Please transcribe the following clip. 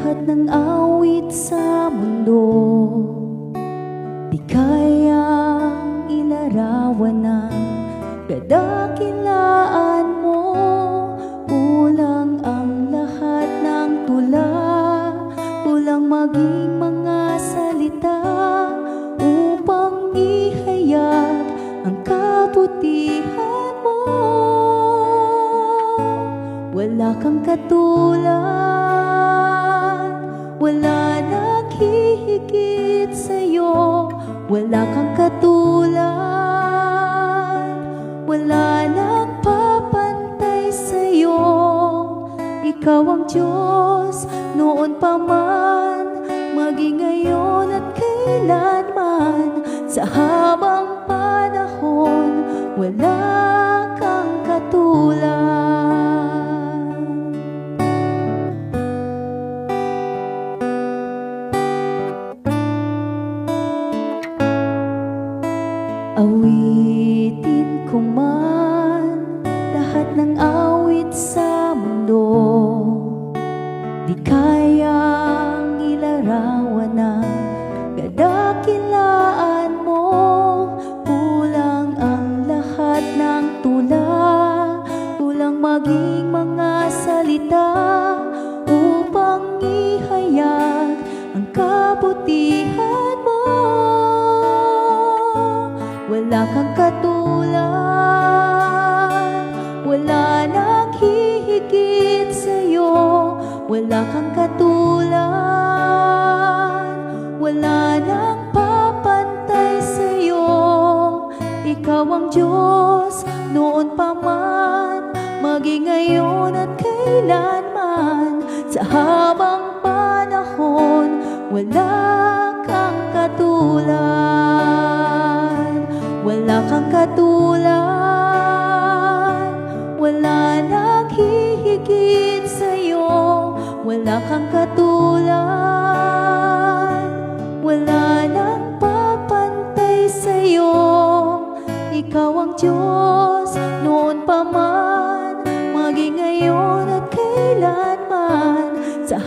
lahat ng awit sa mundo, di kayang ilarawan ng kadakilaan mo. Kulang ang lahat ng tula, kulang maging mga salita upang ihayag ang kabutihan mo. Wala kang katulad, wala nang hihigit sa'yo. Wala kang katulad, wala nang papantay sa'yo. Ikaw ang Diyos noon pa man, maging ngayon at kailanman. Sa habang panahon, wala kang katulad. Awitin ko man lahat ng awit sa mundo, di kayang ilarawan ng kadakilaan mo. Kulang ang lahat ng tula, kulang maging mga salita upang ihayag ang kabutihan mo. Wala kang katulad, wala nang hihigit sa'yo. Wala kang katulad, wala nang papantay sa'yo. Ikaw ang Diyos noon pa man, maging ngayon at kailanman. Sa habang panahon, wala kang katulad. Wala kang katulad, wala nang hihigit sa'yo. Wala kang katulad, wala nang papantay sa'yo. Ikaw ang Diyos noon pa man, maging ngayon at kailanman. Sa